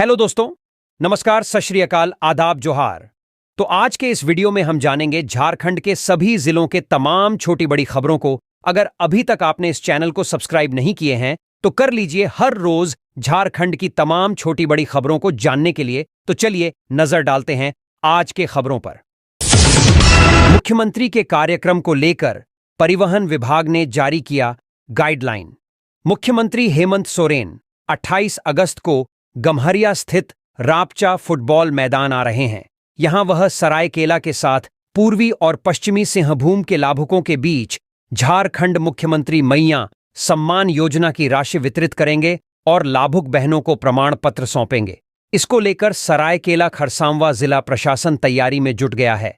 Hello दोस्तों, नमस्कार, सत श्री अकाल, आदाब, जोहार। तो आज के इस वीडियो में हम जानेंगे झारखंड के सभी जिलों के तमाम छोटी बड़ी खबरों को। अगर अभी तक आपने इस चैनल को सब्सक्राइब नहीं किए हैं तो कर लीजिए हर रोज झारखंड की तमाम छोटी बड़ी खबरों को जानने के लिए। तो चलिए नजर डालते हैं आज के खबरों पर। मुख्यमंत्री के कार्यक्रम को लेकर परिवहन विभाग ने जारी किया गाइडलाइन। मुख्यमंत्री हेमंत सोरेन 28 अगस्त को गम्हरिया स्थित रापचा फुटबॉल मैदान आ रहे हैं। यहां वह सरायकेला के साथ पूर्वी और पश्चिमी सिंहभूम के लाभुकों के बीच झारखंड मुख्यमंत्री मैया सम्मान योजना की राशि वितरित करेंगे और लाभुक बहनों को प्रमाण पत्र सौंपेंगे। इसको लेकर सरायकेला खरसांवा जिला प्रशासन तैयारी में जुट गया है।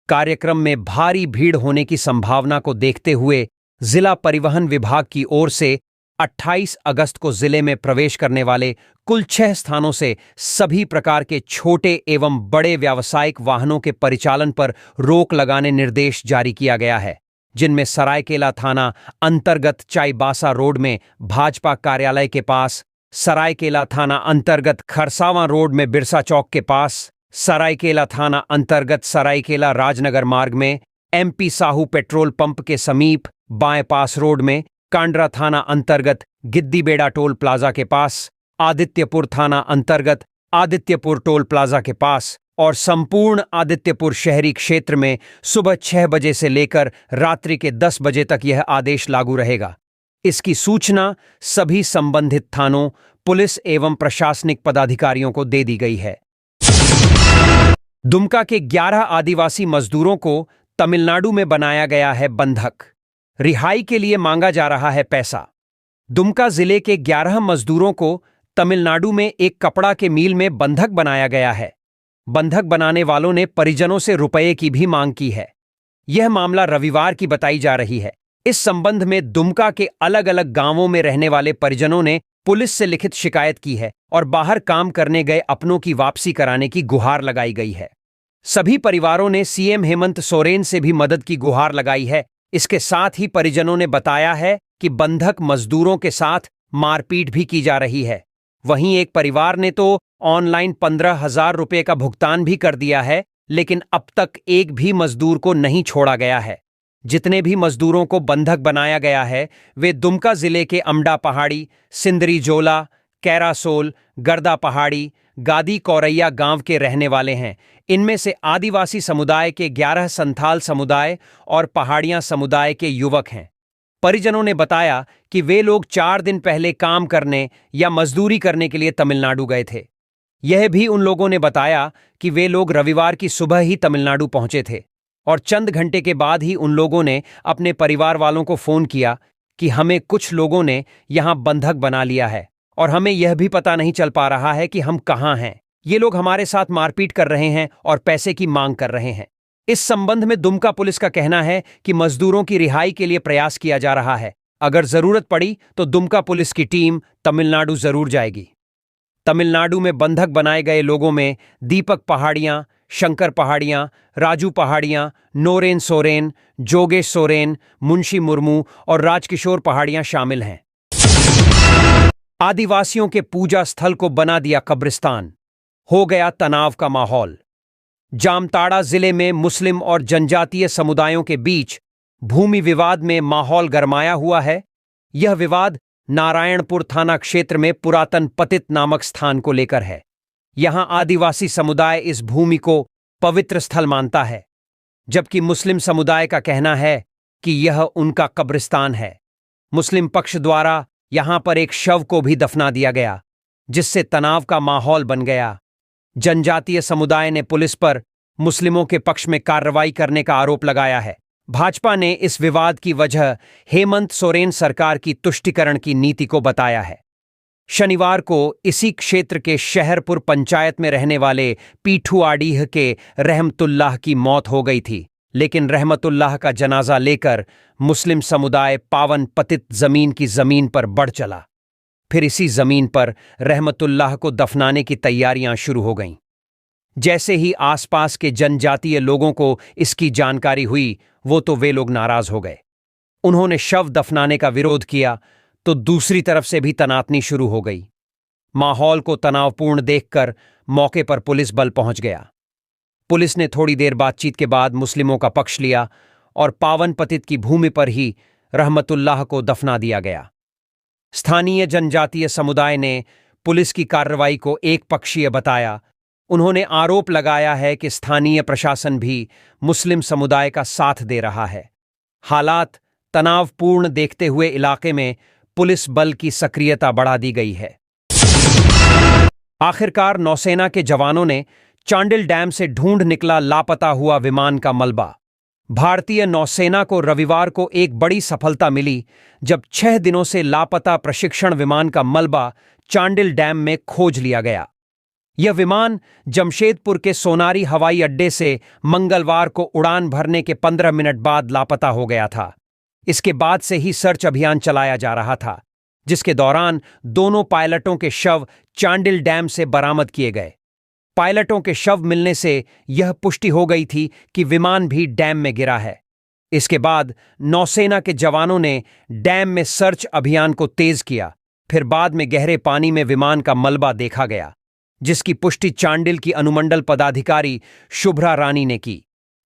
कार्यक्रम में भारी भीड़ होने की संभावना को देखते हुए जिला परिवहन विभाग की ओर से 28 अगस्त को जिले में प्रवेश करने वाले कुल 6 स्थानों से सभी प्रकार के छोटे एवं बड़े व्यावसायिक वाहनों के परिचालन पर रोक लगाने निर्देश जारी किया गया है, जिनमें सरायकेला थाना अंतर्गत चाईबासा रोड में भाजपा कार्यालय के पास, सरायकेला थाना अंतर्गत खरसावां रोड में बिरसा चौक के पास, सरायकेला थाना अंतर्गत सरायकेला राजनगर मार्ग में MP साहू पेट्रोल पंप के समीप बाएं पास रोड में, कांड्रा थाना अंतर्गत गिद्दीबेड़ा टोल प्लाजा के पास, आदित्यपुर थाना अंतर्गत आदित्यपुर टोल प्लाजा के पास और संपूर्ण आदित्यपुर शहरी क्षेत्र में सुबह 6 बजे से लेकर रात्रि के 10 बजे तक यह आदेश लागू रहेगा। इसकी सूचना सभी संबंधित थानों, पुलिस एवं प्रशासनिक पदाधिकारियों को दे दी गई है। दुमका के 11 आदिवासी मजदूरों को तमिलनाडु में बनाया गया है बंधक। रिहाई के लिए मांगा जा रहा है पैसा। दुमका जिले के 11 मजदूरों को तमिलनाडु में एक कपड़ा के मिल में बंधक बनाया गया है। बंधक बनाने वालों ने परिजनों से रुपये की भी मांग की है। यह मामला रविवार की बताई जा रही है। इस संबंध में दुमका के अलग अलग गांवों में रहने वाले परिजनों ने पुलिस से लिखित शिकायत की है और बाहर काम करने गए अपनों की वापसी कराने की गुहार लगाई गई है। सभी परिवारों ने सीएम हेमंत सोरेन से भी मदद की गुहार लगाई है। इसके साथ ही परिजनों ने बताया है कि बंधक मजदूरों के साथ मारपीट भी की जा रही है। वहीं एक परिवार ने तो ऑनलाइन 15,000 रुपये का भुगतान भी कर दिया है, लेकिन अब तक एक भी मजदूर को नहीं छोड़ा गया है। जितने भी मजदूरों को बंधक बनाया गया है वे दुमका जिले के अमडा पहाड़ी, सिंदरी जोला, कैरासोल, गर्दा पहाड़ी, गादी कौरैया गांव के रहने वाले हैं। इनमें से आदिवासी समुदाय के 11 संथाल समुदाय और पहाड़ियां समुदाय के युवक हैं। परिजनों ने बताया कि वे लोग 4 दिन पहले काम करने या मजदूरी करने के लिए तमिलनाडु गए थे। यह भी उन लोगों ने बताया कि वे लोग रविवार की सुबह ही तमिलनाडु पहुंचे थे और चंद घंटे के बाद ही उन लोगों ने अपने परिवार वालों को फोन किया कि हमें कुछ लोगों ने यहां बंधक बना लिया है और हमें यह भी पता नहीं चल पा रहा है कि हम कहां हैं। ये लोग हमारे साथ मारपीट कर रहे हैं और पैसे की मांग कर रहे हैं। इस संबंध में दुमका पुलिस का कहना है कि मजदूरों की रिहाई के लिए प्रयास किया जा रहा है। अगर जरूरत पड़ी तो दुमका पुलिस की टीम तमिलनाडु जरूर जाएगी। तमिलनाडु में बंधक बनाए गए लोगों में दीपक पहाड़ियां, शंकर पहाड़ियां, राजू पहाड़ियां, नोरेन सोरेन, जोगेश सोरेन, मुंशी मुर्मू और राजकिशोर पहाड़ियां शामिल हैं। आदिवासियों के पूजा स्थल को बना दिया कब्रिस्तान, हो गया तनाव का माहौल। जामताड़ा जिले में मुस्लिम और जनजातीय समुदायों के बीच भूमि विवाद में माहौल गरमाया हुआ है। यह विवाद नारायणपुर थाना क्षेत्र में पुरातन पतित नामक स्थान को लेकर है। यहां आदिवासी समुदाय इस भूमि को पवित्र स्थल मानता है, जबकि मुस्लिम समुदाय का कहना है कि यह उनका कब्रिस्तान है। मुस्लिम पक्ष द्वारा यहां पर एक शव को भी दफना दिया गया, जिससे तनाव का माहौल बन गया। जनजातीय समुदाय ने पुलिस पर मुस्लिमों के पक्ष में कार्रवाई करने का आरोप लगाया है। भाजपा ने इस विवाद की वजह हेमंत सोरेन सरकार की तुष्टीकरण की नीति को बताया है। शनिवार को इसी क्षेत्र के शहरपुर पंचायत में रहने वाले पीठुआडीह के रहमतुल्लाह की मौत हो गई थी, लेकिन रहमतुल्लाह का जनाजा लेकर मुस्लिम समुदाय पावन पतित जमीन की जमीन पर बढ़ चला। फिर इसी जमीन पर रहमतुल्लाह को दफनाने की तैयारियां शुरू हो गईं। जैसे ही आसपास के जनजातीय लोगों को इसकी जानकारी हुई, वो तो वे लोग नाराज हो गए। उन्होंने शव दफनाने का विरोध किया तो दूसरी तरफ से भी तनातनी शुरू हो गई। माहौल को तनावपूर्ण देखकर मौके पर पुलिस बल पहुंच गया। पुलिस ने थोड़ी देर बातचीत के बाद मुस्लिमों का पक्ष लिया और पावन पतित की भूमि पर ही रहमतुल्लाह को दफना दिया गया। स्थानीय जनजातीय समुदाय ने पुलिस की कार्रवाई को एकपक्षीय बताया। उन्होंने आरोप लगाया है कि स्थानीय प्रशासन भी मुस्लिम समुदाय का साथ दे रहा है। हालात तनावपूर्ण देखते हुए इलाके में पुलिस बल की सक्रियता बढ़ा दी गई है। आखिरकार नौसेना के जवानों ने चांडिल डैम से ढूंढ निकला लापता हुआ विमान का मलबा। भारतीय नौसेना को रविवार को एक बड़ी सफलता मिली जब 6 दिनों से लापता प्रशिक्षण विमान का मलबा चांडिल डैम में खोज लिया गया। यह विमान जमशेदपुर के सोनारी हवाई अड्डे से मंगलवार को उड़ान भरने के 15 मिनट बाद लापता हो गया था। इसके बाद से ही सर्च अभियान चलाया जा रहा था, जिसके दौरान दोनों पायलटों के शव चांडिल डैम से बरामद किए गए। पायलटों के शव मिलने से यह पुष्टि हो गई थी कि विमान भी डैम में गिरा है। इसके बाद नौसेना के जवानों ने डैम में सर्च अभियान को तेज किया। फिर बाद में गहरे पानी में विमान का मलबा देखा गया, जिसकी पुष्टि चांडिल की अनुमंडल पदाधिकारी शुभ्रा रानी ने की।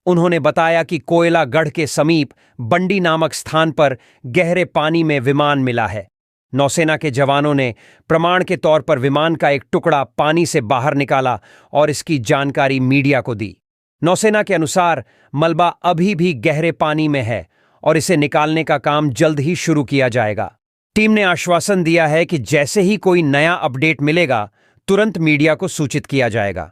उन्होंने बताया कि कोयला गढ़ के समीप बंडी नामक स्थान पर गहरे पानी में विमान मिला है। नौसेना के जवानों ने प्रमाण के तौर पर विमान का एक टुकड़ा पानी से बाहर निकाला और इसकी जानकारी मीडिया को दी। नौसेना के अनुसार मलबा अभी भी गहरे पानी में है और इसे निकालने का काम जल्द ही शुरू किया जाएगा। टीम ने आश्वासन दिया है कि जैसे ही कोई नया अपडेट मिलेगा तुरंत मीडिया को सूचित किया जाएगा।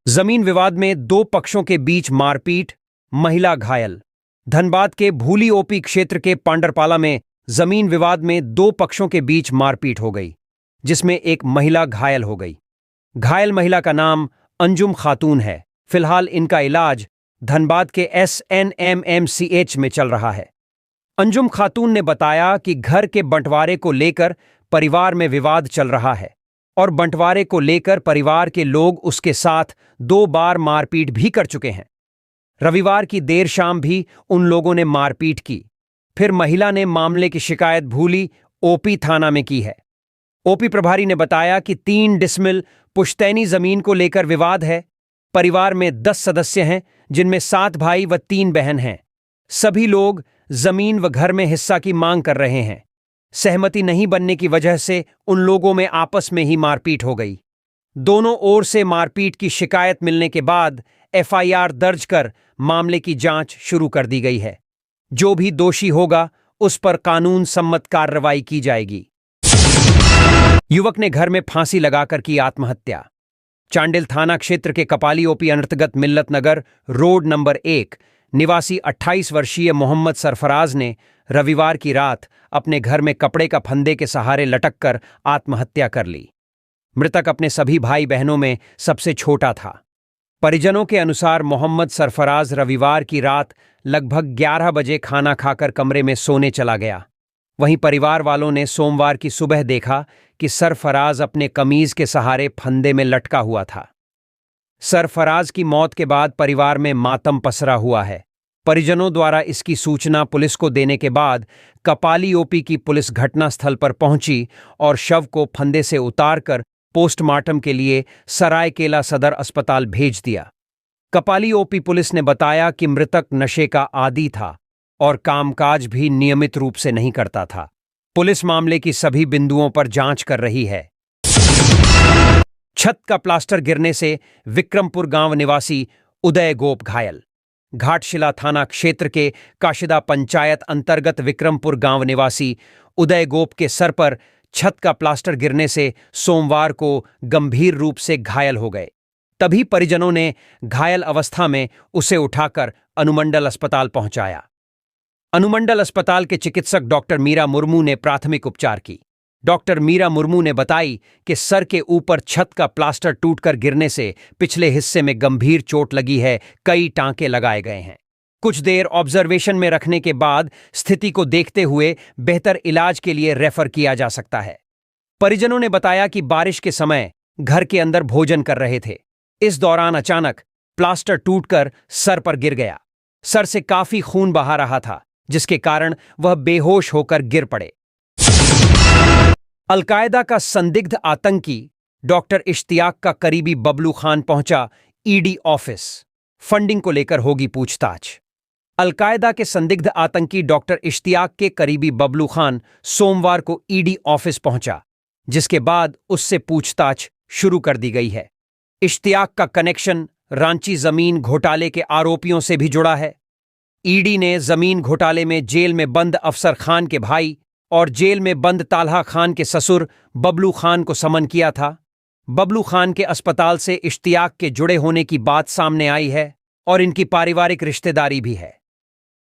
जमीन विवाद में 2 पक्षों के बीच मारपीट, महिला घायल। धनबाद के भूली ओपी क्षेत्र के पांडरपाला में जमीन विवाद में 2 पक्षों के बीच मारपीट हो गई, जिसमें एक महिला घायल हो गई। घायल महिला का नाम अंजुम खातून है। फिलहाल इनका इलाज धनबाद के SNMMCH में चल रहा है। अंजुम खातून ने बताया कि घर के बंटवारे को लेकर परिवार में विवाद चल रहा है और बंटवारे को लेकर परिवार के लोग उसके साथ 2 बार मारपीट भी कर चुके हैं। रविवार की देर शाम भी उन लोगों ने मारपीट की। फिर महिला ने मामले की शिकायत भूली ओपी थाना में की है। ओपी प्रभारी ने बताया कि 3 डिसमिल पुश्तैनी जमीन को लेकर विवाद है। परिवार में 10 सदस्य हैं, जिनमें 7 भाई व 3 बहन हैं। सभी लोग जमीन व घर में हिस्सा की मांग कर रहे हैं। सहमति नहीं बनने की वजह से उन लोगों में आपस में ही मारपीट हो गई। दोनों ओर से मारपीट की शिकायत मिलने के बाद FIR दर्ज कर मामले की जांच शुरू कर दी गई है। जो भी दोषी होगा उस पर कानून सम्मत कार्रवाई की जाएगी। युवक ने घर में फांसी लगाकर की आत्महत्या। चांडिल थाना क्षेत्र के कपाली ओपी अंतर्गत मिल्लत नगर रोड नंबर 1 निवासी 28 वर्षीय मोहम्मद सरफराज ने रविवार की रात अपने घर में कपड़े का फंदे के सहारे लटककर आत्महत्या कर ली। मृतक अपने सभी भाई बहनों में सबसे छोटा था। परिजनों के अनुसार मोहम्मद सरफराज रविवार की रात लगभग 11 बजे खाना खाकर कमरे में सोने चला गया। वहीं परिवार वालों ने सोमवार की सुबह देखा कि सरफराज अपने कमीज के सहारे फंदे में लटका हुआ था। सरफराज की मौत के बाद परिवार में मातम पसरा हुआ है। परिजनों द्वारा इसकी सूचना पुलिस को देने के बाद कपाली ओपी की पुलिस घटनास्थल पर पहुंची और शव को फंदे से उतारकर पोस्टमार्टम के लिए सरायकेला सदर अस्पताल भेज दिया। कपाली ओपी पुलिस ने बताया कि मृतक नशे का आदी था और कामकाज भी नियमित रूप से नहीं करता था। पुलिस मामले की सभी बिंदुओं पर जांच कर रही है। छत का प्लास्टर गिरने से विक्रमपुर गांव निवासी उदय गोप घायल। घाटशिला थाना क्षेत्र के काशिदा पंचायत अंतर्गत विक्रमपुर गांव निवासी उदय गोप के सर पर छत का प्लास्टर गिरने से सोमवार को गंभीर रूप से घायल हो गए। तभी परिजनों ने घायल अवस्था में उसे उठाकर अनुमंडल अस्पताल पहुंचाया। अनुमंडल अस्पताल के चिकित्सक डॉक्टर मीरा मुर्मू ने प्राथमिक उपचार की। डॉक्टर मीरा मुर्मू ने बताई कि सर के ऊपर छत का प्लास्टर टूटकर गिरने से पिछले हिस्से में गंभीर चोट लगी है। कई टांके लगाए गए हैं। कुछ देर ऑब्जर्वेशन में रखने के बाद स्थिति को देखते हुए बेहतर इलाज के लिए रेफर किया जा सकता है। परिजनों ने बताया कि बारिश के समय घर के अंदर भोजन कर रहे थे। इस दौरान अचानक प्लास्टर टूटकर सर पर गिर गया। सर से काफी खून बहा रहा था, जिसके कारण वह बेहोश होकर गिर पड़े। अलकायदा का संदिग्ध आतंकी डॉक्टर इश्तियाक का करीबी बबलू खान पहुंचा ईडी ऑफिस। फंडिंग को लेकर होगी पूछताछ। अलकायदा के संदिग्ध आतंकी डॉक्टर इश्तियाक के करीबी बबलू खान सोमवार को ईडी ऑफिस पहुंचा, जिसके बाद उससे पूछताछ शुरू कर दी गई है। इश्तियाक का कनेक्शन रांची जमीन घोटाले के आरोपियों से भी जुड़ा है। ईडी ने जमीन घोटाले में जेल में बंद अफसर खान के भाई और जेल में बंद ताल्हा खान के ससुर बबलू खान को समन किया था। बबलू खान के अस्पताल से इश्तियाक के जुड़े होने की बात सामने आई है और इनकी पारिवारिक रिश्तेदारी भी है।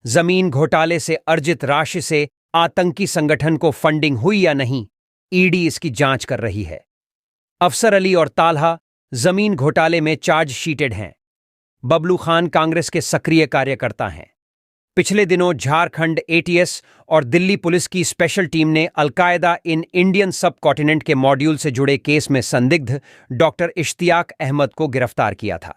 जमीन घोटाले से अर्जित राशि से आतंकी संगठन को फंडिंग हुई या नहीं, ईडी इसकी जांच कर रही है। अफसर अली और ताल्हा जमीन घोटाले में चार्जशीटेड हैं। बबलू खान कांग्रेस के सक्रिय कार्यकर्ता हैं। पिछले दिनों झारखंड एटीएस और दिल्ली पुलिस की स्पेशल टीम ने अलकायदा इन इंडियन सब कॉन्टिनेंट के मॉड्यूल से जुड़े केस में संदिग्ध डॉक्टर इश्तियाक अहमद को गिरफ्तार किया था।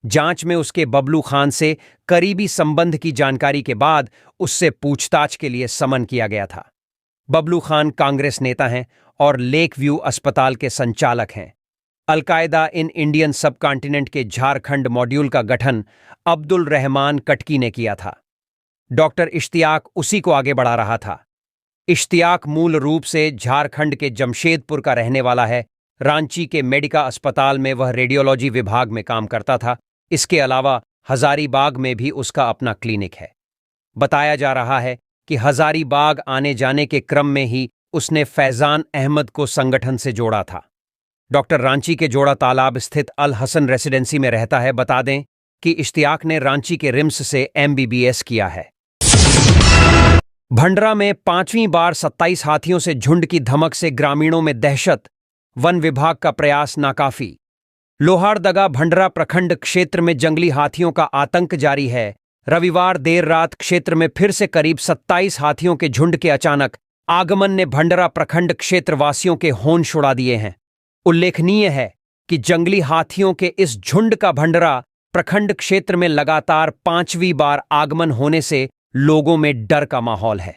जांच में उसके बबलू खान से करीबी संबंध की जानकारी के बाद उससे पूछताछ के लिए समन किया गया था। बबलू खान कांग्रेस नेता हैं और लेक व्यू अस्पताल के संचालक हैं। अलकायदा इन इंडियन सब कॉन्टिनेंट के झारखंड मॉड्यूल का गठन अब्दुल रहमान कटकी ने किया था। डॉक्टर इश्तियाक उसी को आगे बढ़ा रहा था। इश्तियाक मूल रूप से झारखंड के जमशेदपुर का रहने वाला है। रांची के मेडिका अस्पताल में वह रेडियोलॉजी विभाग में काम करता था। इसके अलावा हजारीबाग में भी उसका अपना क्लिनिक है। बताया जा रहा है कि हजारीबाग आने जाने के क्रम में ही उसने फैजान अहमद को संगठन से जोड़ा था। डॉक्टर रांची के जोड़ा तालाब स्थित अल हसन रेसिडेंसी में रहता है। बता दें कि इश्तियाक ने रांची के रिम्स से एमबीबीएस किया है। भंडरा में 5वीं बार 27 हाथियों से झुंड की धमक से ग्रामीणों में दहशत, वन विभाग का प्रयास नाकाफी। लोहारदगा भंडरा प्रखंड क्षेत्र में जंगली हाथियों का आतंक जारी है। रविवार देर रात क्षेत्र में फिर से करीब 27 हाथियों के झुंड के अचानक आगमन ने भंडरा प्रखंड क्षेत्रवासियों के होश उड़ा दिए हैं। उल्लेखनीय है कि जंगली हाथियों के इस झुंड का भंडरा प्रखंड क्षेत्र में लगातार 5वीं बार आगमन होने से लोगों में डर का माहौल है।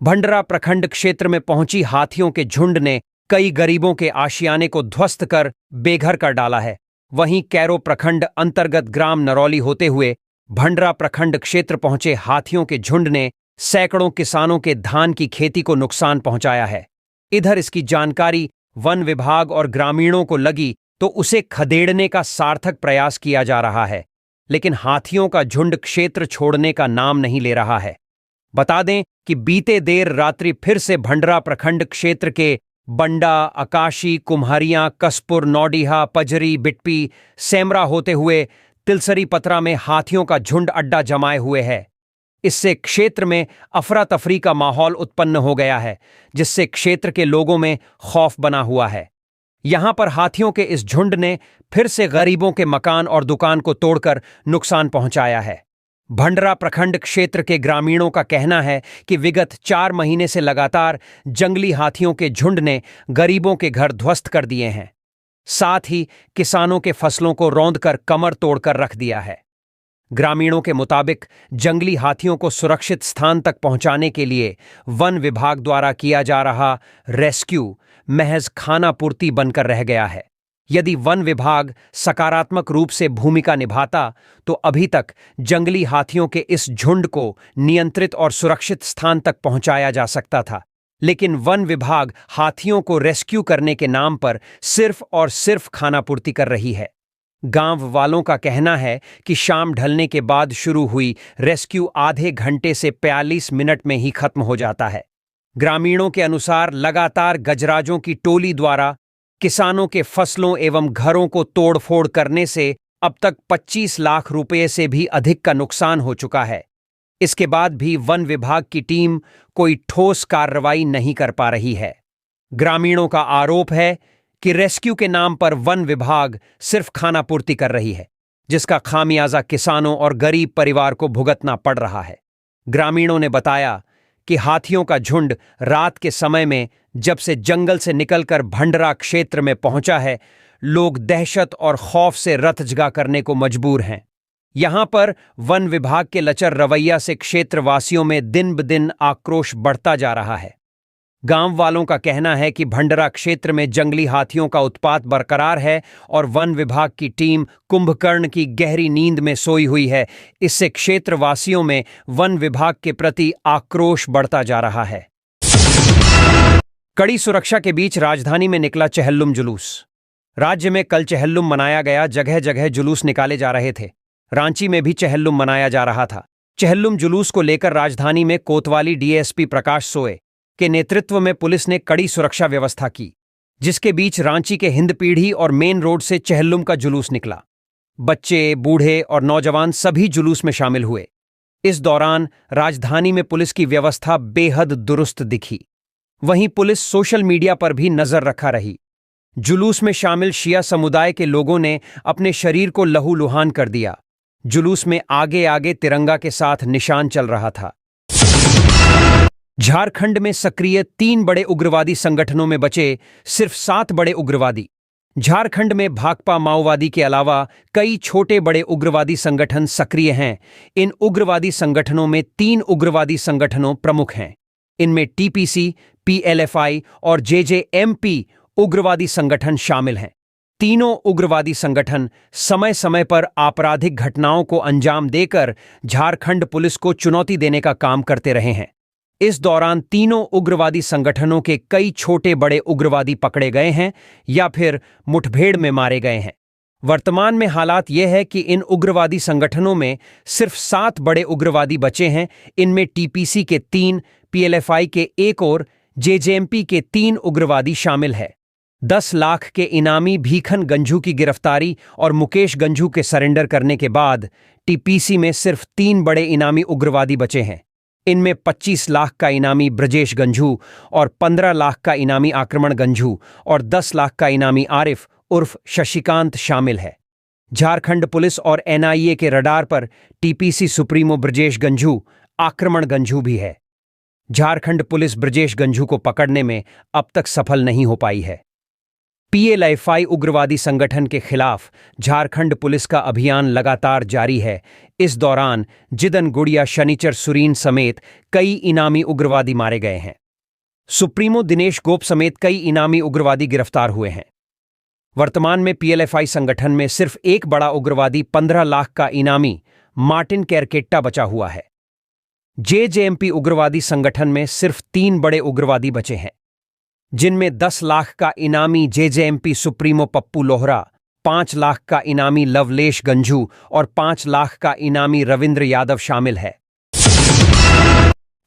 भंडरा प्रखंड क्षेत्र में पहुंची हाथियों के झुंड ने कई गरीबों के आशियाने को ध्वस्त कर बेघर कर डाला है। वहीं कैरो प्रखंड अंतर्गत ग्राम नरौली होते हुए भंडरा प्रखंड क्षेत्र पहुंचे हाथियों के झुंड ने सैकड़ों किसानों के धान की खेती को नुकसान पहुंचाया है। इधर इसकी जानकारी वन विभाग और ग्रामीणों को लगी तो उसे खदेड़ने का सार्थक प्रयास किया जा रहा है, लेकिन हाथियों का झुंड क्षेत्र छोड़ने का नाम नहीं ले रहा है। बता दें कि बीते देर रात्रि फिर से भंडरा प्रखंड क्षेत्र के बंडा, आकाशी, कुम्हारियां, कसपुर, नौडीहा, पजरी, बिटपी, सेमरा होते हुए तिलसरी पतरा में हाथियों का झुंड अड्डा जमाए हुए है। इससे क्षेत्र में अफरा तफरी का माहौल उत्पन्न हो गया है, जिससे क्षेत्र के लोगों में खौफ बना हुआ है। यहां पर हाथियों के इस झुंड ने फिर से गरीबों के मकान और दुकान को तोड़कर नुकसान पहुंचाया है। भंडरा प्रखंड क्षेत्र के ग्रामीणों का कहना है कि विगत 4 महीने से लगातार जंगली हाथियों के झुंड ने गरीबों के घर ध्वस्त कर दिए हैं। साथ ही किसानों के फसलों को रौंदकर कमर तोड़कर रख दिया है। ग्रामीणों के मुताबिक जंगली हाथियों को सुरक्षित स्थान तक पहुंचाने के लिए वन विभाग द्वारा किया जा रहा रेस्क्यू महज खानापूर्ति बनकर रह गया है। यदि वन विभाग सकारात्मक रूप से भूमिका निभाता तो अभी तक जंगली हाथियों के इस झुंड को नियंत्रित और सुरक्षित स्थान तक पहुंचाया जा सकता था, लेकिन वन विभाग हाथियों को रेस्क्यू करने के नाम पर सिर्फ और सिर्फ खानापूर्ति कर रही है। गांव वालों का कहना है कि शाम ढलने के बाद शुरू हुई रेस्क्यू आधे घंटे से 45 मिनट में ही खत्म हो जाता है। ग्रामीणों के अनुसार लगातार गजराजों की टोली द्वारा किसानों के फसलों एवं घरों को तोड़फोड़ करने से अब तक 25 लाख रुपए से भी अधिक का नुकसान हो चुका है। इसके बाद भी वन विभाग की टीम कोई ठोस कार्रवाई नहीं कर पा रही है। ग्रामीणों का आरोप है कि रेस्क्यू के नाम पर वन विभाग सिर्फ खानापूर्ति कर रही है, जिसका खामियाजा किसानों और गरीब परिवार को भुगतना पड़ रहा है। ग्रामीणों ने बताया कि हाथियों का झुंड रात के समय में जब से जंगल से निकलकर भंडरा क्षेत्र में पहुंचा है, लोग दहशत और खौफ से रतजगा करने को मजबूर हैं। यहां पर वन विभाग के लचर रवैया से क्षेत्रवासियों में दिन ब दिन आक्रोश बढ़ता जा रहा है। गांव वालों का कहना है कि भंडरा क्षेत्र में जंगली हाथियों का उत्पात बरकरार है और वन विभाग की टीम कुंभकर्ण की गहरी नींद में सोई हुई है। इससे क्षेत्रवासियों में वन विभाग के प्रति आक्रोश बढ़ता जा रहा है। कड़ी सुरक्षा के बीच राजधानी में निकला चेहल्लुम जुलूस। राज्य में कल चेहल्लुम मनाया गया। जगह जगह जुलूस निकाले जा रहे थे। रांची में भी चेहल्लुम मनाया जा रहा था। चेहल्लुम जुलूस को लेकर राजधानी में कोतवाली डीएसपी प्रकाश सोए के नेतृत्व में पुलिस ने कड़ी सुरक्षा व्यवस्था की, जिसके बीच रांची के हिंदपीढ़ी और मेन रोड से चेहल्लुम का जुलूस निकला। बच्चे, बूढ़े और नौजवान सभी जुलूस में शामिल हुए। इस दौरान राजधानी में पुलिस की व्यवस्था बेहद दुरुस्त दिखी। वहीं पुलिस सोशल मीडिया पर भी नजर रखा रही। जुलूस में शामिल शिया समुदाय के लोगों ने अपने शरीर को लहूलुहान कर दिया। जुलूस में आगे आगे तिरंगा के साथ निशान चल रहा था। झारखंड में सक्रिय 3 बड़े उग्रवादी संगठनों में बचे सिर्फ 7 बड़े उग्रवादी। झारखंड में भाकपा माओवादी के अलावा कई छोटे बड़े उग्रवादी संगठन सक्रिय हैं। इन उग्रवादी संगठनों में 3 उग्रवादी संगठनों प्रमुख हैं। इनमें टीपीसी, पीएलएफआई और जेजेएमपी उग्रवादी संगठन शामिल हैं। तीनों उग्रवादी संगठन समय समय पर आपराधिक घटनाओं को अंजाम देकर झारखंड पुलिस को चुनौती देने का काम करते रहे हैं। इस दौरान तीनों उग्रवादी संगठनों के कई छोटे बड़े उग्रवादी पकड़े गए हैं या फिर मुठभेड़ में मारे गए हैं। वर्तमान में हालात यह है कि इन उग्रवादी संगठनों में सिर्फ 7 बड़े उग्रवादी बचे हैं। इनमें टीपीसी के 3, पीएलएफआई के 1 और जेजेएमपी के 3 उग्रवादी शामिल है। 10 लाख के इनामी भीखन गंझू की गिरफ्तारी और मुकेश गंझू के सरेंडर करने के बाद टीपीसी में सिर्फ 3 बड़े इनामी उग्रवादी बचे हैं। इनमें 25 लाख का इनामी ब्रजेश गंझू और 15 लाख का इनामी आक्रमण गंझू और 10 लाख का इनामी आरिफ उर्फ शशिकांत शामिल है। झारखंड पुलिस और एनआईए के रडार पर टीपीसी सुप्रीमो ब्रजेश गंझू, आक्रमण गंझू भी है। झारखंड पुलिस ब्रजेश गंझू को पकड़ने में अब तक सफल नहीं हो पाई है। पीएलएफआई उग्रवादी संगठन के खिलाफ झारखंड पुलिस का अभियान लगातार जारी है। इस दौरान जिदन गुड़िया, शनिचर सुरीन समेत कई इनामी उग्रवादी मारे गए हैं। सुप्रीमो दिनेश गोप समेत कई इनामी उग्रवादी गिरफ्तार हुए हैं। वर्तमान में पीएलएफआई संगठन में सिर्फ एक बड़ा उग्रवादी 15 लाख का इनामी मार्टिन कैरकेट्टा बचा हुआ है। जेजेएमपी उग्रवादी संगठन में सिर्फ 3 बड़े उग्रवादी बचे हैं, जिनमें 10 लाख का इनामी जेजेएमपी सुप्रीमो पप्पू लोहरा, 5 लाख का इनामी लवलेश गंझू और 5 लाख का इनामी रविंद्र यादव शामिल है।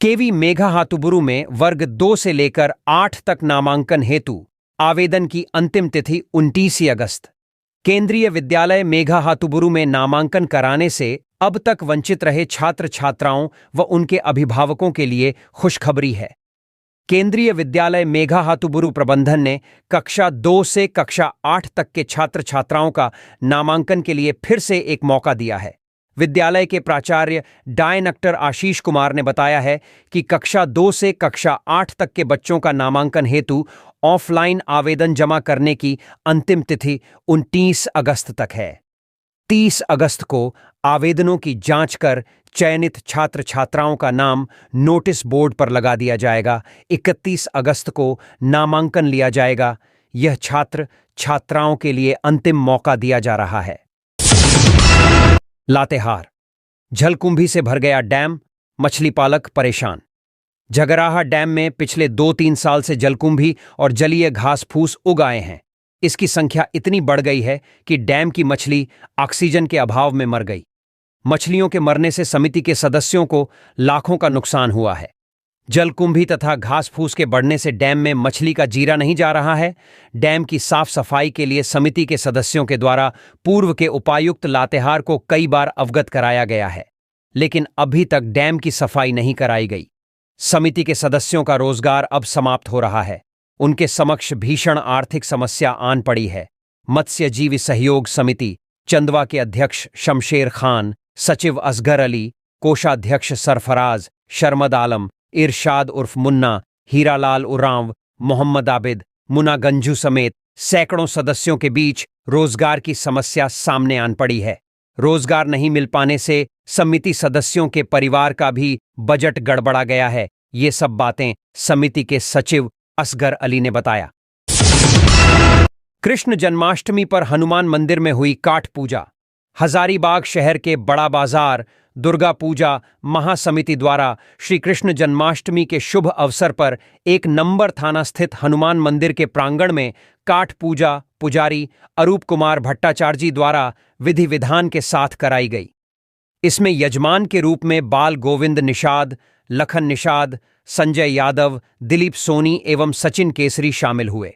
केवी मेघाहातुबुरु में वर्ग 2 से लेकर 8 तक नामांकन हेतु आवेदन की अंतिम तिथि 29 अगस्त। केंद्रीय विद्यालय मेघाहातुबुरु में नामांकन कराने से अब तक वंचित रहे छात्र छात्राओं व उनके अभिभावकों के लिए खुशखबरी है। केंद्रीय विद्यालय मेघाहातुबुरु प्रबंधन ने कक्षा 2 से कक्षा 8 तक के छात्र छात्राओं का नामांकन के लिए फिर से एक मौका दिया है। विद्यालय के प्राचार्य डायरेक्टर आशीष कुमार ने बताया है कि कक्षा 2 से कक्षा 8 तक के बच्चों का नामांकन हेतु ऑफलाइन आवेदन जमा करने की अंतिम तिथि 29 अगस्त तक है। 30 अगस्त को आवेदनों की जांच कर चयनित छात्र छात्राओं का नाम नोटिस बोर्ड पर लगा दिया जाएगा। 31 अगस्त को नामांकन लिया जाएगा। यह छात्र छात्राओं के लिए अंतिम मौका दिया जा रहा है। लातेहार जलकुंभी से भर गया डैम, मछली पालक परेशान। झगराहा डैम में पिछले 2-3 साल से जलकुंभी और जलीय घास फूस उग आए हैं। इसकी संख्या इतनी बढ़ गई है कि डैम की मछली ऑक्सीजन के अभाव में मर गई। मछलियों के मरने से समिति के सदस्यों को लाखों का नुकसान हुआ है। जलकुंभी तथा घास फूस के बढ़ने से डैम में मछली का जीरा नहीं जा रहा है। डैम की साफ सफाई के लिए समिति के सदस्यों के द्वारा पूर्व के उपायुक्त लातेहार को कई बार अवगत कराया गया है, लेकिन अभी तक डैम की सफाई नहीं कराई गई। समिति के सदस्यों का रोजगार अब समाप्त हो रहा है। उनके समक्ष भीषण आर्थिक समस्या आन पड़ी है। मत्स्यजीवी सहयोग समिति चंदवा के अध्यक्ष शमशेर खान, सचिव असगर अली, कोषाध्यक्ष सरफराज, शर्मद आलम, इरशाद उर्फ मुन्ना, हीरालाल उरांव, मोहम्मद आबिद, मुना गंजू समेत सैकड़ों सदस्यों के बीच रोजगार की समस्या सामने आन पड़ी है। रोजगार नहीं मिल पाने से समिति सदस्यों के परिवार का भी बजट गड़बड़ा गया है। ये सब बातें समिति के सचिव असगर अली ने बताया। कृष्ण जन्माष्टमी पर हनुमान मंदिर में हुई काठ पूजा। हजारीबाग शहर के बड़ा बाजार दुर्गा पूजा महासमिति द्वारा श्री कृष्ण जन्माष्टमी के शुभ अवसर पर 1 नंबर थाना स्थित हनुमान मंदिर के प्रांगण में काठ पूजा पुजारी अरूप कुमार भट्टाचार्य जी द्वारा विधि विधान के साथ कराई गई। इसमें यजमान के रूप में बाल गोविंद निषाद, लखन निषाद, संजय यादव, दिलीप सोनी एवं सचिन केसरी शामिल हुए।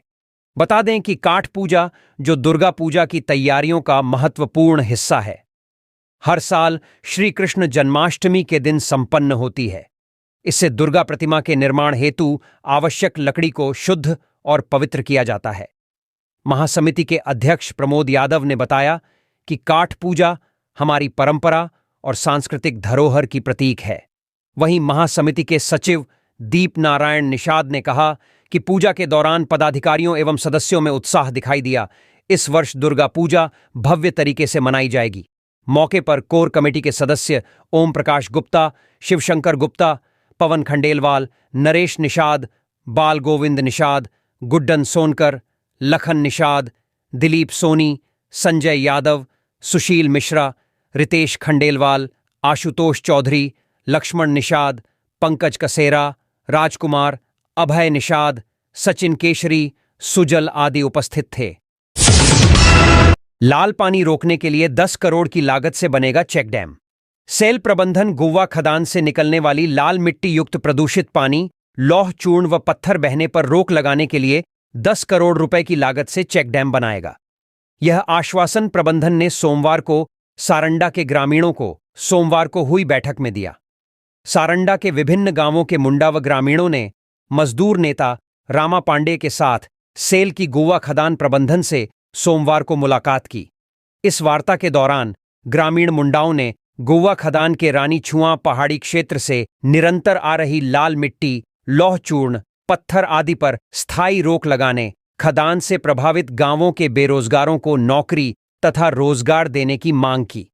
बता दें कि काठ पूजा जो दुर्गा पूजा की तैयारियों का महत्वपूर्ण हिस्सा है, हर साल श्री कृष्ण जन्माष्टमी के दिन संपन्न होती है। इससे दुर्गा प्रतिमा के निर्माण हेतु आवश्यक लकड़ी को शुद्ध और पवित्र किया जाता है। महासमिति के अध्यक्ष प्रमोद यादव ने बताया कि काठ पूजा हमारी परंपरा और सांस्कृतिक धरोहर की प्रतीक है। वहीं महासमिति के सचिव दीप नारायण निषाद ने कहा कि पूजा के दौरान पदाधिकारियों एवं सदस्यों में उत्साह दिखाई दिया। इस वर्ष दुर्गा पूजा भव्य तरीके से मनाई जाएगी। मौके पर कोर कमेटी के सदस्य ओम प्रकाश गुप्ता, शिवशंकर गुप्ता, पवन खंडेलवाल, नरेश निषाद, बाल गोविंद निषाद, गुड्डन सोनकर, लखन निषाद, दिलीप सोनी, संजय यादव, सुशील मिश्रा, रितेश खंडेलवाल, आशुतोष चौधरी, लक्ष्मण निषाद, पंकज कसेरा, राजकुमार, अभय निषाद, सचिन केशरी, सुजल आदि उपस्थित थे। लाल पानी रोकने के लिए 10 करोड़ की लागत से बनेगा चेक डैम। सेल प्रबंधन गोवा खदान से निकलने वाली लाल मिट्टी युक्त प्रदूषित पानी, लौह चूर्ण व पत्थर बहने पर रोक लगाने के लिए 10 करोड़ रुपए की लागत से चेक डैम बनाएगा। यह आश्वासन प्रबंधन ने सोमवार को सारंडा के ग्रामीणों को सोमवार को हुई बैठक में दिया। सारंडा के विभिन्न गांवों के मुंडा व ग्रामीणों ने मजदूर नेता रामा पांडे के साथ सेल की गोवा खदान प्रबंधन से सोमवार को मुलाकात की। इस वार्ता के दौरान ग्रामीण मुंडाओं ने गोवा खदान के रानी छुआ पहाड़ी क्षेत्र से निरंतर आ रही लाल मिट्टी, लौह चूर्ण, पत्थर आदि पर स्थायी रोक लगाने, खदान से प्रभावित गांवों के बेरोजगारों को नौकरी तथा रोजगार देने की मांग की।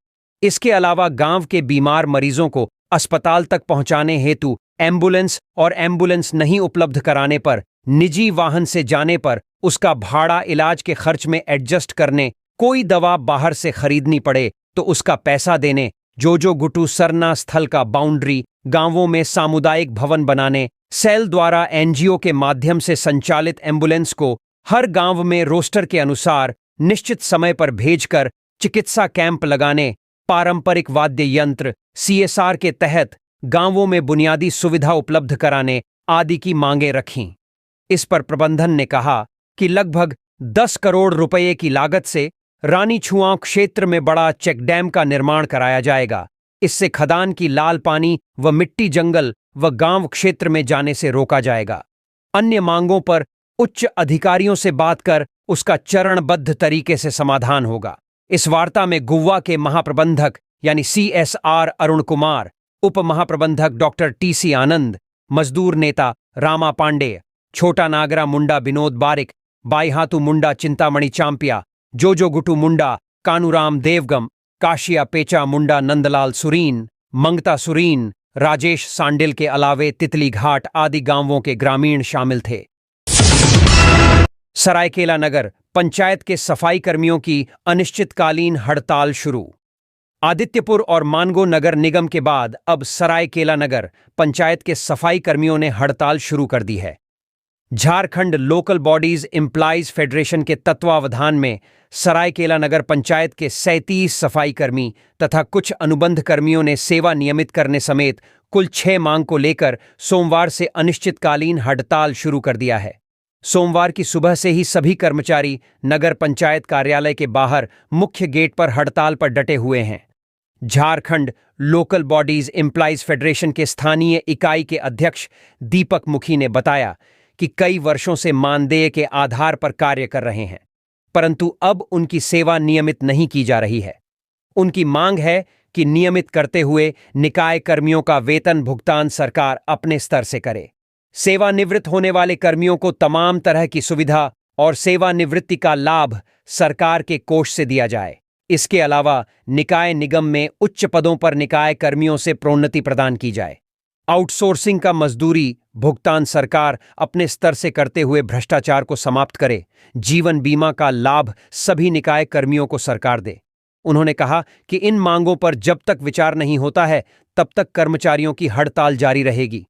इसके अलावा गांव के बीमार मरीजों को अस्पताल तक पहुंचाने हेतु एम्बुलेंस और एम्बुलेंस नहीं उपलब्ध कराने पर निजी वाहन से जाने पर उसका भाड़ा इलाज के खर्च में एडजस्ट करने, कोई दवा बाहर से खरीदनी पड़े तो उसका पैसा देने, जो गुटू सरना स्थल का बाउंड्री, गांवों में सामुदायिक भवन बनाने, सेल द्वारा एनजीओ के माध्यम से संचालित एम्बुलेंस को हर गांव में रोस्टर के अनुसार निश्चित समय पर भेजकर चिकित्सा कैंप लगाने, पारंपरिक वाद्य यंत्र सीएसआर के तहत गांवों में बुनियादी सुविधा उपलब्ध कराने आदि की मांगें रखीं। इस पर प्रबंधन ने कहा कि लगभग 10 करोड़ रुपए की लागत से रानी छुआंव क्षेत्र में बड़ा चेक डैम का निर्माण कराया जाएगा। इससे खदान की लाल पानी व मिट्टी जंगल व गांव क्षेत्र में जाने से रोका जाएगा। अन्य मांगों पर उच्च अधिकारियों से बात कर उसका चरणबद्ध तरीके से समाधान होगा। इस वार्ता में गोवा के महाप्रबंधक यानी सीएसआर अरुण कुमार, उप महाप्रबंधक डॉक्टर टीसी आनंद, मजदूर नेता रामा पांडे, छोटा नागरा मुंडा विनोद बारिक, बाईहातु मुंडा चिंतामणि चांपिया, जोजो गुटू मुंडा कानूराम देवगम, काशिया पेचा मुंडा नंदलाल सुरीन, मंगता सुरीन, राजेश सांडिल के अलावे तितली घाट आदि गांवों के ग्रामीण शामिल थे। सरायकेला नगर पंचायत के सफाई कर्मियों की अनिश्चितकालीन हड़ताल शुरू। आदित्यपुर और मानगो नगर निगम के बाद अब सरायकेला नगर पंचायत के सफाई कर्मियों ने हड़ताल शुरू कर दी है। Jharkhand local bodies employees federation के तत्वावधान में सरायकेला नगर पंचायत के 37 सफाई कर्मी तथा कुछ अनुबंध कर्मियों ने सेवा नियमित करने समेत कुल 6 मांग को लेकर सोमवार से अनिश्चितकालीन हड़ताल शुरू कर दिया है। सोमवार की सुबह से ही सभी कर्मचारी नगर पंचायत कार्यालय के बाहर मुख्य गेट पर हड़ताल पर डटे हुए हैं। Jharkhand local bodies employees federation के स्थानीय इकाई के अध्यक्ष दीपक मुखी ने बताया कि कई वर्षों से मानदेय के आधार पर कार्य कर रहे हैं, परंतु अब उनकी सेवा नियमित नहीं की जा रही है। उनकी मांग है कि नियमित करते हुए निकाय कर्मियों का वेतन भुगतान सरकार अपने स्तर से करे। सेवानिवृत्त होने वाले कर्मियों को तमाम तरह की सुविधा और सेवानिवृत्ति का लाभ सरकार के कोष से दिया जाए। इसके अलावा निकाय निगम में उच्च पदों पर निकाय कर्मियों से प्रोन्नति प्रदान की जाए। आउटसोर्सिंग का मजदूरी भुगतान सरकार अपने स्तर से करते हुए भ्रष्टाचार को समाप्त करे। जीवन बीमा का लाभ सभी निकाय कर्मियों को सरकार दे। उन्होंने कहा कि इन मांगों पर जब तक विचार नहीं होता है तब तक कर्मचारियों की हड़ताल जारी रहेगी।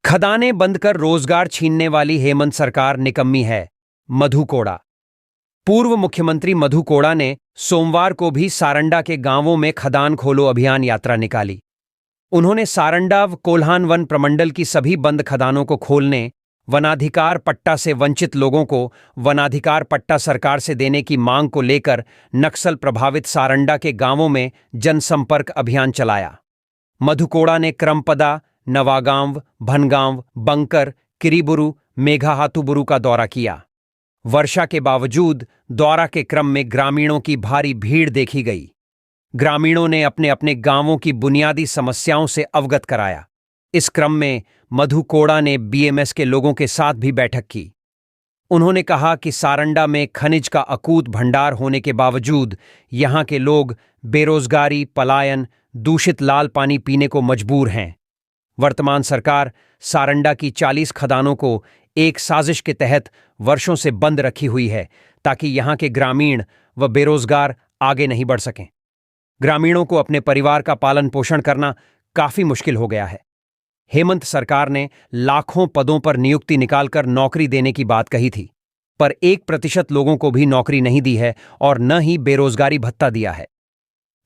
खदानें बंद कर रोजगार छीनने वाली हेमंत सरकार निकम्मी है, मधु कोड़ा। पूर्व मुख्यमंत्री मधु कोड़ा ने सोमवार को भी सारंडा के गांवों में खदान खोलो अभियान यात्रा निकाली। उन्होंने सारंडा व कोल्हान वन प्रमंडल की सभी बंद खदानों को खोलने, वनाधिकार पट्टा से वंचित लोगों को वनाधिकार पट्टा सरकार से देने की मांग को लेकर नक्सल प्रभावित सारंडा के गांवों में जनसंपर्क अभियान चलाया। मधु कोड़ा ने क्रमपदा, नवागांव, भनगांव, बंकर, किरीबुरु, मेघाहातुबुरु का दौरा किया। वर्षा के बावजूद दौरा के क्रम में ग्रामीणों की भारी भीड़ देखी गई। ग्रामीणों ने अपने अपने गांवों की बुनियादी समस्याओं से अवगत कराया। इस क्रम में मधु कोड़ा ने बीएमएस के लोगों के साथ भी बैठक की। उन्होंने कहा कि सारंडा में खनिज का अकूत भंडार होने के बावजूद यहां के लोग बेरोजगारी, पलायन, दूषित लाल पानी पीने को मजबूर हैं। वर्तमान सरकार सारंडा की 40 खदानों को एक साजिश के तहत वर्षों से बंद रखी हुई है ताकि यहां के ग्रामीण व बेरोजगार आगे नहीं बढ़ सकें। ग्रामीणों को अपने परिवार का पालन पोषण करना काफी मुश्किल हो गया है। हेमंत सरकार ने लाखों पदों पर नियुक्ति निकालकर नौकरी देने की बात कही थी, पर 1% लोगों को भी नौकरी नहीं दी है और न ही बेरोजगारी भत्ता दिया है।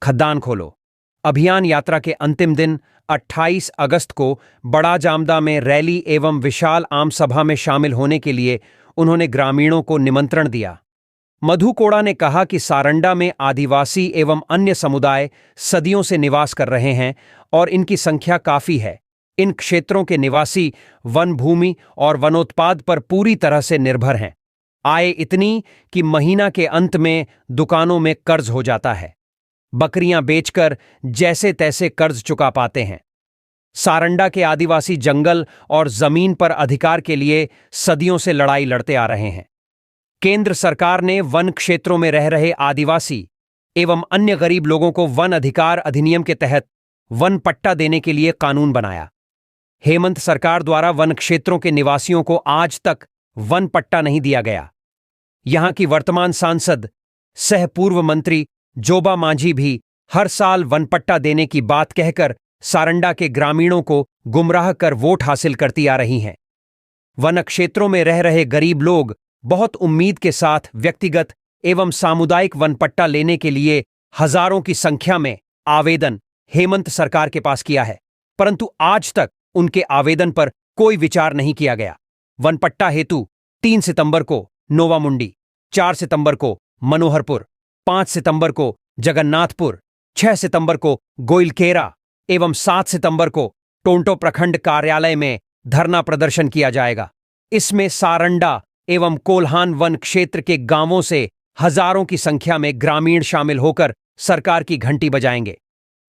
खद्दान खोलो अभियान यात्रा के अंतिम दिन 28 अगस्त को बड़ा जामदा में रैली एवं विशाल आम सभा में शामिल होने के लिए उन्होंने ग्रामीणों को निमंत्रण दिया। मधु कोड़ा ने कहा कि सारंडा में आदिवासी एवं अन्य समुदाय सदियों से निवास कर रहे हैं और इनकी संख्या काफी है। इन क्षेत्रों के निवासी वन भूमि और वनोत्पाद पर पूरी तरह से निर्भर हैं। आय इतनी कि महीना के अंत में दुकानों में कर्ज हो जाता है। बकरियां बेचकर जैसे तैसे कर्ज चुका पाते हैं। सारंडा के आदिवासी जंगल और जमीन पर अधिकार के लिए सदियों से लड़ाई लड़ते आ रहे हैं। केंद्र सरकार ने वन क्षेत्रों में रह रहे आदिवासी एवं अन्य गरीब लोगों को वन अधिकार अधिनियम के तहत वन पट्टा देने के लिए कानून बनाया। हेमंत सरकार द्वारा वन क्षेत्रों के निवासियों को आज तक वन पट्टा नहीं दिया गया। यहां की वर्तमान सांसद सह पूर्व मंत्री जोबा मांझी भी हर साल वन पट्टा देने की बात कहकर सारंडा के ग्रामीणों को गुमराह कर वोट हासिल करती आ रही हैं। वन क्षेत्रों में रह रहे गरीब लोग बहुत उम्मीद के साथ व्यक्तिगत एवं सामुदायिक वन पट्टा लेने के लिए हजारों की संख्या में आवेदन हेमंत सरकार के पास किया है, परंतु आज तक उनके आवेदन पर कोई विचार नहीं किया गया। वन पट्टा हेतु 3 सितंबर को नोवामुंडी, 4 सितंबर को मनोहरपुर, 5 सितंबर को जगन्नाथपुर, 6 सितंबर को गोइलकेरा एवं 7 सितंबर को टोंटो प्रखंड कार्यालय में धरना प्रदर्शन किया जाएगा। इसमें सारंडा एवं कोल्हान वन क्षेत्र के गांवों से हजारों की संख्या में ग्रामीण शामिल होकर सरकार की घंटी बजाएंगे।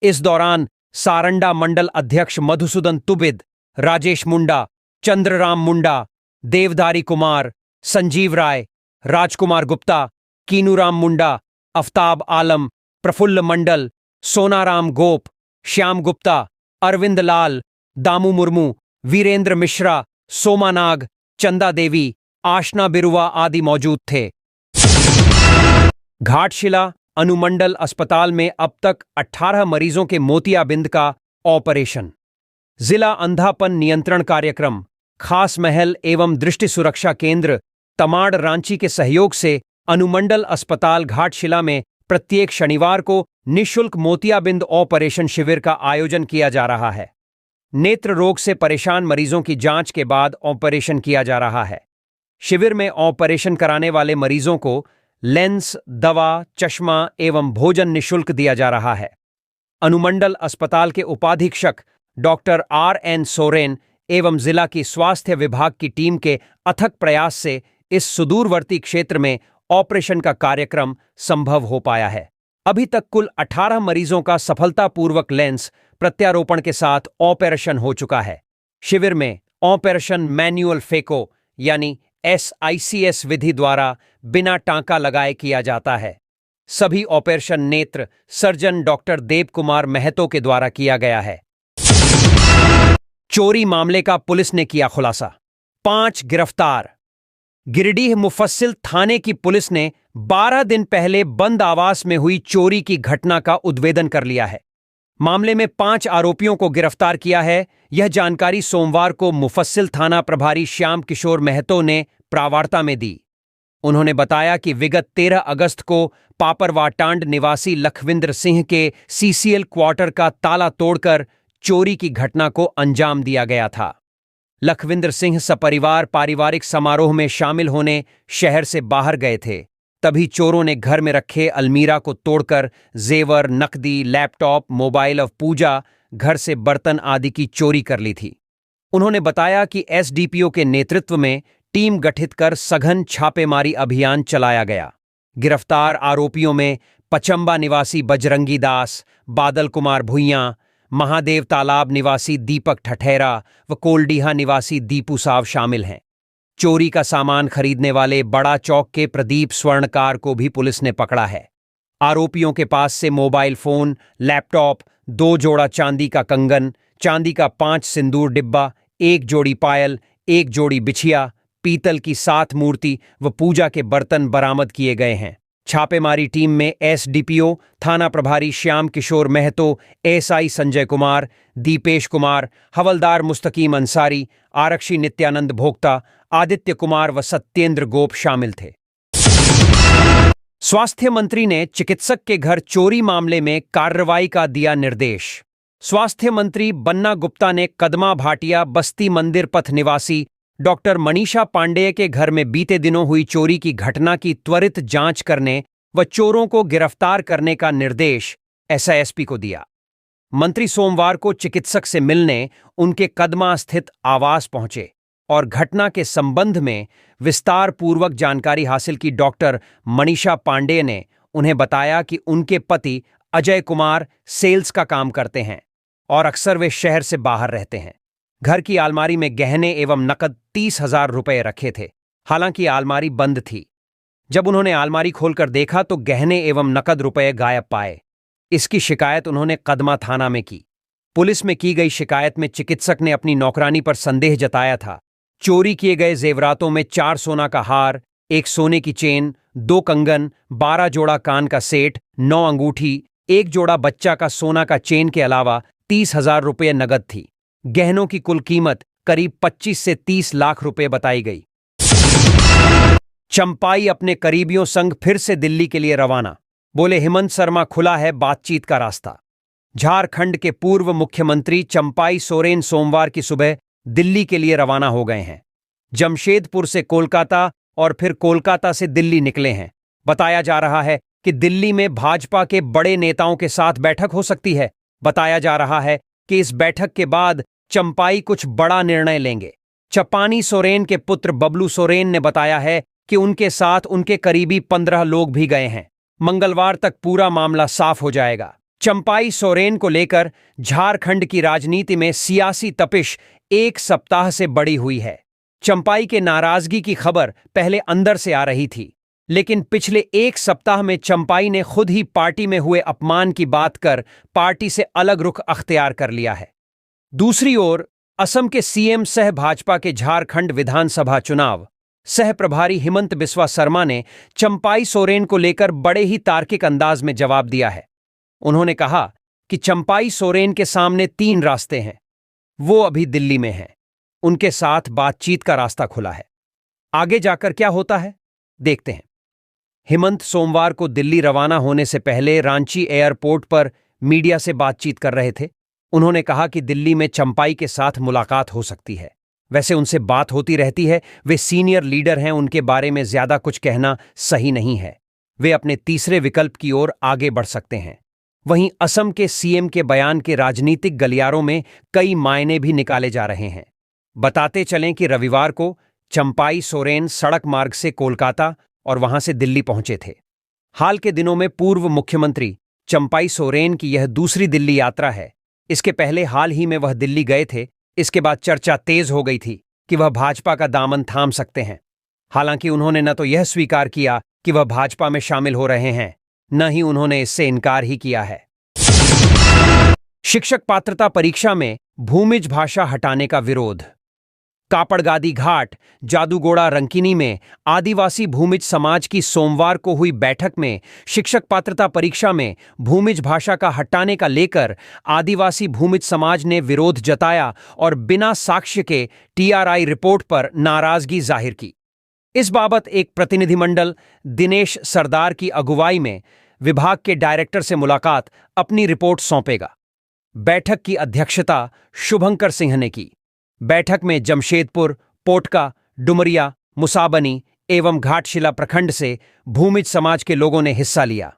इस दौरान सारंडा मंडल अध्यक्ष मधुसूदन तुबिद, राजेश मुंडा, चंद्रराम मुंडा, देवदारी कुमार, संजीव राय, राजकुमार गुप्ता, कीनूराम मुंडा, अफ्ताब आलम, प्रफुल्ल मंडल, सोनाराम गोप, श्याम गुप्ता, अरविंद लाल, दामू मुर्मू, वीरेंद्र मिश्रा, सोमा नाग, चंदा देवी, आशना बिरुवा आदि मौजूद थे। घाटशिला अनुमंडल अस्पताल में अब तक 18 मरीजों के मोतियाबिंद का ऑपरेशन। जिला अंधापन नियंत्रण कार्यक्रम, खास महल एवं दृष्टि सुरक्षा केंद्र तमाड़ रांची के सहयोग से अनुमंडल अस्पताल घाटशिला में प्रत्येक शनिवार को निःशुल्क मोतियाबिंद ऑपरेशन शिविर का आयोजन किया जा रहा है। नेत्र रोग से परेशान मरीजों की जांच के बाद ऑपरेशन किया जा रहा है। शिविर में ऑपरेशन कराने वाले मरीजों को लेंस, दवा, चश्मा एवं भोजन निःशुल्क दिया जा रहा है। अनुमंडल अस्पताल के उपाधीक्षक डॉक्टर RN सोरेन एवं जिला की स्वास्थ्य विभाग की टीम के अथक प्रयास से इस सुदूरवर्ती क्षेत्र में ऑपरेशन का कार्यक्रम संभव हो पाया है। अभी तक कुल 18 मरीजों का सफलतापूर्वक लेंस प्रत्यारोपण के साथ ऑपरेशन हो चुका है। शिविर में ऑपरेशन मैन्युअल फेको यानी SICS विधि द्वारा बिना टांका लगाए किया जाता है। सभी ऑपरेशन नेत्र सर्जन डॉक्टर देव कुमार महतो के द्वारा किया गया है। चोरी मामले का पुलिस ने किया खुलासा, 5 गिरफ्तार। गिरिडीह मुफस्सिल थाने की पुलिस ने 12 दिन पहले बंद आवास में हुई चोरी की घटना का उद्भेदन कर लिया है। मामले में 5 आरोपियों को गिरफ्तार किया है। यह जानकारी सोमवार को मुफस्सिल थाना प्रभारी श्याम किशोर महतो ने प्रावार्ता में दी। उन्होंने बताया कि विगत 13 अगस्त को पापरवाटांड निवासी लखविंद्र सिंह के सीसीएल क्वार्टर का ताला तोड़कर चोरी की घटना को अंजाम दिया गया था। लखविंद्र सिंह सपरिवार पारिवारिक समारोह में शामिल होने शहर से बाहर गए थे। तभी चोरों ने घर में रखे अलमीरा को तोड़कर जेवर, नकदी, लैपटॉप, मोबाइल और पूजा, घर से बर्तन आदि की चोरी कर ली थी। उन्होंने बताया कि एसडीपीओ के नेतृत्व में टीम गठित कर सघन छापेमारी अभियान चलाया गया। गिरफ्तार आरोपियों में पचंबा निवासी बजरंगी दास, बादल कुमार भुइयां, महादेव तालाब निवासी दीपक ठठेरा व कोलडीहा निवासी दीपू साव शामिल हैं। चोरी का सामान खरीदने वाले बड़ा चौक के प्रदीप स्वर्णकार को भी पुलिस ने पकड़ा है। आरोपियों के पास से मोबाइल फोन, लैपटॉप, 2 जोड़ा चांदी का कंगन, चांदी का 5 सिंदूर डिब्बा, 1 जोड़ी पायल, 1 जोड़ी बिछिया, पीतल की 7 मूर्ति व पूजा के बर्तन बरामद किए गए हैं। छापेमारी टीम में एसडीपीओ, थाना प्रभारी श्याम किशोर महतो, एएसआई संजय कुमार, दीपेश कुमार, हवलदार मुस्तकीम अंसारी, आरक्षी नित्यानंद भोक्ता, आदित्य कुमार व सत्येंद्र गोप शामिल थे। स्वास्थ्य मंत्री ने चिकित्सक के घर चोरी मामले में कार्रवाई का दिया निर्देश। स्वास्थ्य मंत्री बन्ना गुप्ता ने कदमा भाटिया बस्ती मंदिर पथ निवासी डॉक्टर मनीषा पांडेय के घर में बीते दिनों हुई चोरी की घटना की त्वरित जांच करने व चोरों को गिरफ्तार करने का निर्देश एसआईएसपी को दिया। मंत्री सोमवार को चिकित्सक से मिलने उनके कदमा स्थित आवास पहुंचे और घटना के संबंध में विस्तार पूर्वक जानकारी हासिल की। डॉक्टर मनीषा पांडेय ने उन्हें बताया कि उनके पति अजय कुमार सेल्स का काम करते हैं और अक्सर वे शहर से बाहर रहते हैं। घर की अलमारी में गहने एवं नकद 30,000 रुपए रखे थे। हालांकि अलमारी बंद थी। जब उन्होंने अलमारी खोलकर देखा तो गहने एवं नकद रुपए गायब पाए। इसकी शिकायत उन्होंने कदमा थाना में की। पुलिस में की गई शिकायत में चिकित्सक ने अपनी नौकरानी पर संदेह जताया था। चोरी किए गए जेवरातों में 4 सोना का हार, 1 सोने की चेन, 2 कंगन, 12 जोड़ा कान का सेट, 9 अंगूठी, 1 जोड़ा बच्चा का सोना का चेन के अलावा 30,000 रुपये नगद थी। गहनों की कुल कीमत करीब 25 से 30 लाख रुपए बताई गई। चंपाई अपने करीबियों संग फिर से दिल्ली के लिए रवाना, बोले हिमंत शर्मा खुला है बातचीत का रास्ता। झारखंड के पूर्व मुख्यमंत्री चंपाई सोरेन सोमवार की सुबह दिल्ली के लिए रवाना हो गए हैं। जमशेदपुर से कोलकाता और फिर कोलकाता से दिल्ली निकले हैं। बताया जा रहा है कि दिल्ली में भाजपा के बड़े नेताओं के साथ बैठक हो सकती है। बताया जा रहा है कि इस बैठक के बाद चंपाई कुछ बड़ा निर्णय लेंगे। चपानी सोरेन के पुत्र बबलू सोरेन ने बताया है कि उनके साथ उनके करीबी 15 लोग भी गए हैं। मंगलवार तक पूरा मामला साफ हो जाएगा। चंपाई सोरेन को लेकर झारखंड की राजनीति में सियासी तपिश 1 सप्ताह से बढ़ी हुई है। चंपाई के नाराजगी की खबर पहले अंदर से आ रही थी, लेकिन पिछले 1 सप्ताह में चंपाई ने खुद ही पार्टी में हुए अपमान की बात कर पार्टी से अलग रुख अख्तियार कर लिया है। दूसरी ओर असम के सीएम सह भाजपा के झारखंड विधानसभा चुनाव सह प्रभारी हिमंत बिस्वा शर्मा ने चंपाई सोरेन को लेकर बड़े ही तार्किक अंदाज में जवाब दिया है। उन्होंने कहा कि चंपाई सोरेन के सामने 3 रास्ते हैं। वो अभी दिल्ली में हैं। उनके साथ बातचीत का रास्ता खुला है। आगे जाकर क्या होता है, देखते हैं। हिमंत सोमवार को दिल्ली रवाना होने से पहले रांची एयरपोर्ट पर मीडिया से बातचीत कर रहे थे। उन्होंने कहा कि दिल्ली में चंपाई के साथ मुलाकात हो सकती है। वैसे उनसे बात होती रहती है। वे सीनियर लीडर हैं, उनके बारे में ज्यादा कुछ कहना सही नहीं है। वे अपने तीसरे विकल्प की ओर आगे बढ़ सकते हैं। वहीं असम के सीएम के बयान के राजनीतिक गलियारों में कई मायने भी निकाले जा रहे हैं। बताते चलें कि रविवार को चंपाई सोरेन सड़क मार्ग से कोलकाता और वहां से दिल्ली पहुंचे थे। हाल के दिनों में पूर्व मुख्यमंत्री चंपाई सोरेन की यह दूसरी दिल्ली यात्रा है। इसके पहले हाल ही में वह दिल्ली गए थे। इसके बाद चर्चा तेज हो गई थी कि वह भाजपा का दामन थाम सकते हैं। हालांकि उन्होंने न तो यह स्वीकार किया कि वह भाजपा में शामिल हो रहे हैं, न ही उन्होंने इससे इनकार ही किया है। शिक्षक पात्रता परीक्षा में भूमिज भाषा हटाने का विरोध। कापड़गादी घाट, जादूगोड़ा, रंकिनी में आदिवासी भूमिज समाज की सोमवार को हुई बैठक में शिक्षक पात्रता परीक्षा में भूमिज भाषा का हटाने का लेकर आदिवासी भूमिज समाज ने विरोध जताया और बिना साक्ष्य के टीआरआई रिपोर्ट पर नाराजगी जाहिर की। इस बाबत एक प्रतिनिधिमंडल दिनेश सरदार की अगुवाई में विभाग के डायरेक्टर से मुलाकात अपनी रिपोर्ट सौंपेगा। बैठक की अध्यक्षता शुभंकर सिंह ने की। बैठक में जमशेदपुर, पोटका, डुमरिया, मुसाबनी एवं घाटशिला प्रखंड से भूमिज समाज के लोगों ने हिस्सा लिया।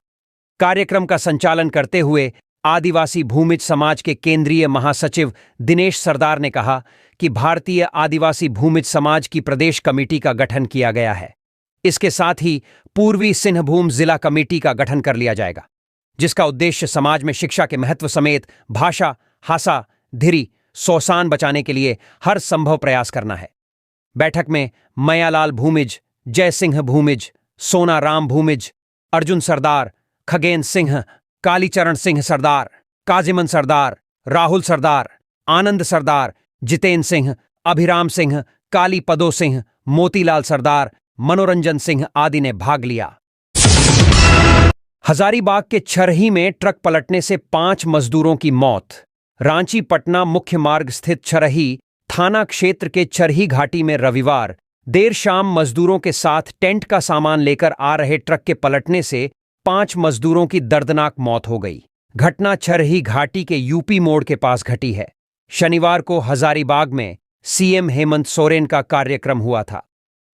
कार्यक्रम का संचालन करते हुए आदिवासी भूमिज समाज के केंद्रीय महासचिव दिनेश सरदार ने कहा कि भारतीय आदिवासी भूमिज समाज की प्रदेश कमेटी का गठन किया गया है। इसके साथ ही पूर्वी सिंहभूम जिला कमेटी का गठन कर लिया जाएगा, जिसका उद्देश्य समाज में शिक्षा के महत्व समेत भाषा, हासा, धिरी, सौसान बचाने के लिए हर संभव प्रयास करना है। बैठक में मयालाल भूमिज, जय सिंह भूमिज, सोना राम भूमिज, अर्जुन सरदार, खगेन सिंह, कालीचरण सिंह सरदार, काजिमन सरदार, राहुल सरदार, आनंद सरदार, जितेन सिंह, अभिराम सिंह, काली पदो सिंह, मोतीलाल सरदार, मनोरंजन सिंह आदि ने भाग लिया। हजारीबाग के छरही में ट्रक पलटने से 5 मजदूरों की मौत। रांची पटना मुख्य मार्ग स्थित छरही थाना क्षेत्र के छरही घाटी में रविवार देर शाम मजदूरों के साथ टेंट का सामान लेकर आ रहे ट्रक के पलटने से 5 मजदूरों की दर्दनाक मौत हो गई। घटना छरही घाटी के यूपी मोड़ के पास घटी है। शनिवार को हजारीबाग में सीएम हेमंत सोरेन का कार्यक्रम हुआ था,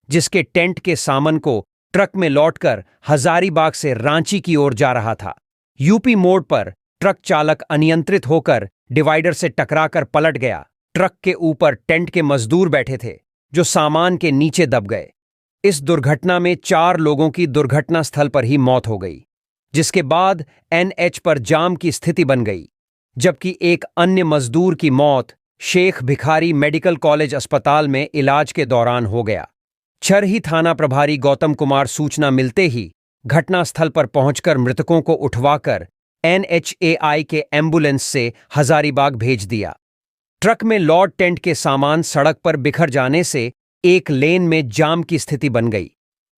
जिसके टेंट के सामान को ट्रक में लौटकर हजारीबाग से रांची की ओर जा रहा था। यूपी मोड़ पर ट्रक चालक अनियंत्रित होकर डिवाइडर से टकराकर पलट गया। ट्रक के ऊपर टेंट के मजदूर बैठे थे, जो सामान के नीचे दब गए। इस दुर्घटना में 4 लोगों की दुर्घटना स्थल पर ही मौत हो गई, जिसके बाद एनएच पर जाम की स्थिति बन गई, जबकि एक अन्य मजदूर की मौत शेख भिखारी मेडिकल कॉलेज अस्पताल में इलाज के दौरान हो गया। छरही थाना प्रभारी गौतम कुमार सूचना मिलते ही घटनास्थल पर पहुंचकर मृतकों को उठवाकर एनएचएआई के एम्बुलेंस से हजारीबाग भेज दिया। ट्रक में लॉड टेंट के सामान सड़क पर बिखर जाने से एक लेन में जाम की स्थिति बन गई।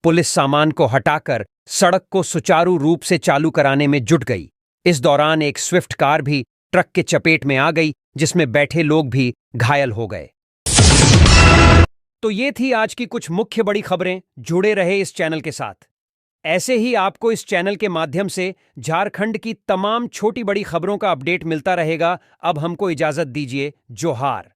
पुलिस सामान को हटाकर सड़क को सुचारू रूप से चालू कराने में जुट गई। इस दौरान एक स्विफ्ट कार भी ट्रक के चपेट में आ गई, जिसमें बैठे लोग भी घायल हो गए। तो ये थी आज की कुछ मुख्य बड़ी खबरें। जुड़े रहे इस चैनल के साथ। ऐसे ही आपको इस चैनल के माध्यम से झारखंड की तमाम छोटी बड़ी खबरों का अपडेट मिलता रहेगा। अब हमको इजाजत दीजिए। जोहार।